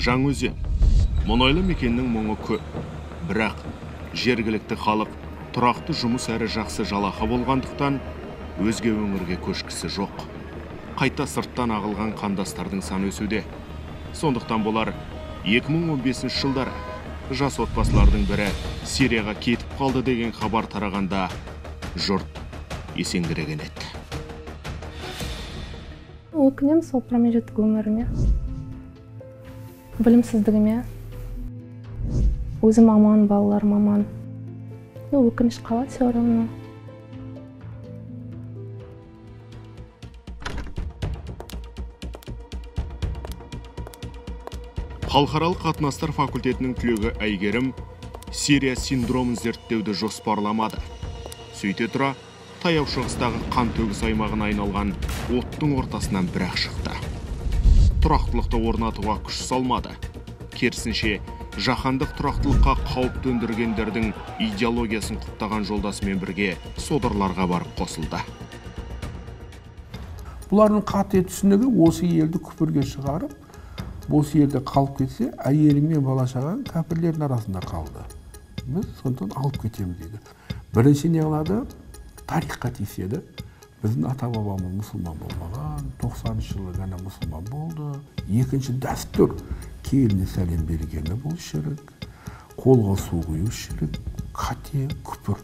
Жаңаөзен. Мұнайлы мекеннің мұңы көп. Бірақ жергілікті халық тұрақты жұмыс әрі жақсы жалақы болғандықтан өзге өңірге көшкісі жоқ. Қайта сырттан ағылған қандастардың саны өсуде. Сондықтан болар 2015 жылдары жас отбасылардың бірі Сирияға кетіп қалды деген хабар тарағанда жұрт есеңгіреген еді. Өкінемін сол промежуток өміріме, білімсіздігіме, өзім аман, балаларым аман. Өкініш қалады все равно. Халықаралық қатынастар факультетінің түлегі Әйгерім Сирия синдромын зерттеуді жоспарламады. Сөйте тұра, таяу шығыстағы қан төгіс аймағына айналған оттың ортасынан бір-ақ шықты. Тұрақтылықты орнатуға күш салмады. Керісінше, жаһандық тұрақтылыққа қауіп төндіргендердің идеологиясын құптаған жолдасымен бірге содырларға барып қосылды. Бұлардың қате түсінігі осы елді күпірге шығарып, осы елде қалып кетсе, әйелі мен бала-шағаң кәпірлердің арасында қалды. Біз сондықтан алып кетеміз дейді. Бірінші не қылады? Тарихқа тиіседі. Біздің ата-бабамыз мұсылман болмаған, 90 жылы ғана мұсылман болды. Екінші дәстүр, келіне сәлем бергені бұл шірік, қолға су құю шірік, қате, күпір.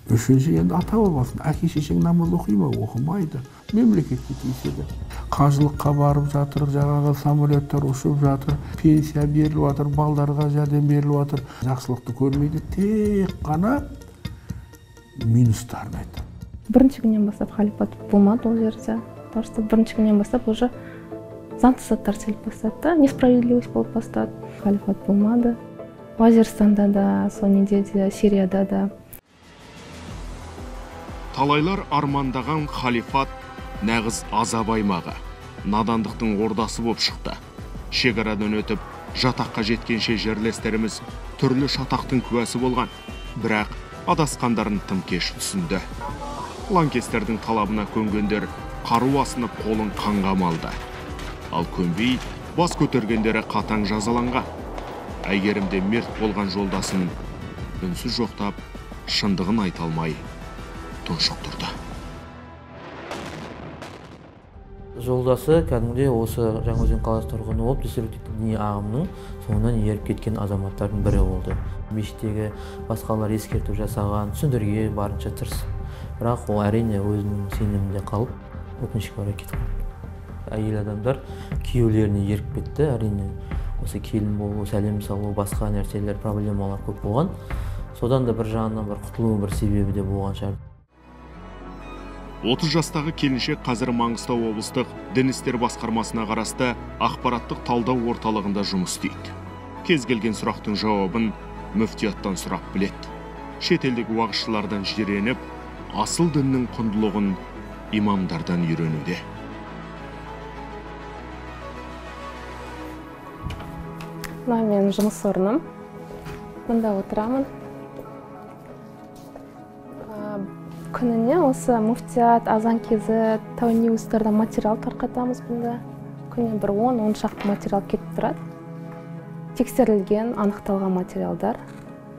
Үшінші енді ата-бабасын, әке-шешең намаз оқи ма? Оқымайды. Мемлекетке тиіседі. Қажылыққа барып жатыр, жаңағы самолеттер ұшып жатыр, пенсия беріліп жатыр, балдарға жәрдем беріліп жатыр. Жақсылықты көрмейді, тек қана минустарын айтады. Бірінші күннен бастап халифат болмады ол жерде. Просто бірінші күннен бастап уже заңсыз заттар келіп бастады, несправедливость болып бастады. Халифат болмады. Вазирстанда да, сонеде де, Сирияда да. Талайлар армандаған халифат нағыз азап аймағы, надандықтың ордасы болып шықты. Шекарадан өтіп, жатаққа жеткенше жерлестеріміз түрлі шатақтың куәсі болған. Бірақ адасқандарын тым кеш түсінді. Лаңкестердің талабына көнгендер қару асынып қолын қанға малды. Ал көнбей, бас көтергендері қатаң жазаланған. Әйгерімде мерт болған жолдасын үнсіз жоқтап, шындығын айта алмай тұншық тұрды. Жолдасы кәдімгідей осы Жаңаөзен қаласы тұрғыны болып, деструктивті діни ағымның соңынан еріп кеткен азаматтардың бірі болды. Мешіттегі басқалар ескертіп жасаған, түсіндіруге барынша тырысып. Бірақ ол әрине өзінің сенімінде қалып, өкінішке орай кетіп қалды. Әйел адамдар күйеулеріне еріп кетті. Әрине осы келін болу, сәлем салу, басқа нәрселер, проблемалар көп болған. Содан да бір жағынан бір құтылу бір себебі де болған шығар. 30 жастағы келіншек қазір Маңғыстау облыстық дін істер басқармасына қарасты ақпараттық талдау орталығында жұмыс істейді. Кез келген сұрақтың жауабын мүфтияттан сұрап біледі. Шетелдік уағызшылардан жиреніп, асыл діннің құндылығын имамдардан үйренуде. Мына менің жұмыс орным. Мұнда отырамын. Күніне осы мүфтият, азан кезі, Тау-Ньюстардан материал тарқатамыз бұнда. Күніне бір 10 шақты материал кетіп тұрады. Тексерілген, анықталған материалдар.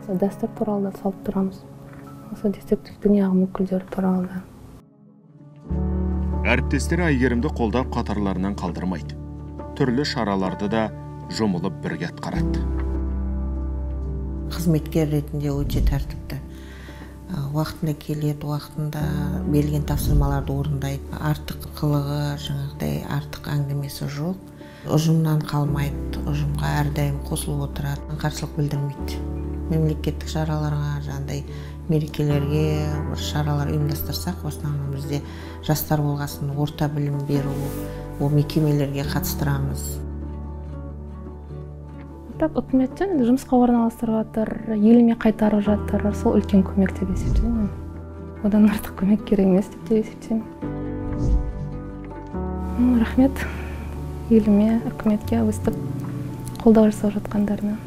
Дәстүр туралы да салып тұрамыз. Осы деструктивті діни ағым өкілдері туралы да. Әріптестері Әйгерімді қолдап қатарларынан қалдырмайды. Түрлі шараларды да жұмылып бірге атқарады. Қызметкер ретінде өте тәртіпті. Уақытында келеді, уақытында берілген тапсырмаларды орындайды. Артық қылығы, жаңағыдай артық әңгімесі жоқ. Ұжымнан қалмайды, ұжымға әрдайым қосылып отырады, қарсылық білдірмейді. Мемлекеттік шараларға, жаңағыдай мерекелерге шаралар ұйымдастырсақ, осыдан бізде жастар болғасын орта білім беру, ол мекемелерге қатыстырамыз. Үкіметтен жұмысқа орналастырып жатыр, еліме қайтарып жатыр, сол үлкен көмек деп есептеймін. Одан артық көмек керек емес деп есептеймін. Рахмет еліме, үкіметке өстіп қолдау жасап жатқандарына.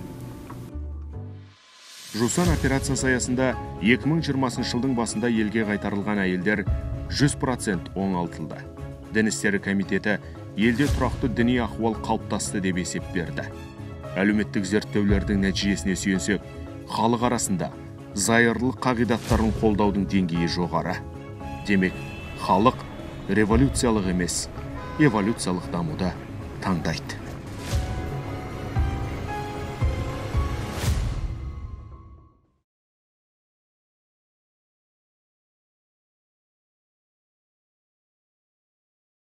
Жусан операциясы аясында 2020 жылдың басында елге қайтарылған әйелдер 100% оңалтылды. Дін істері комитеті елде тұрақты діни ахуал қалыптасты деп есеп берді. Әлеуметтік зерттеулердің нәтижесіне сүйенсек, халық арасында зайырлық қағидаттарын қолдаудың деңгейі жоғары. Демек, халық революциялық емес, эволюциялық дамуды таңдайды.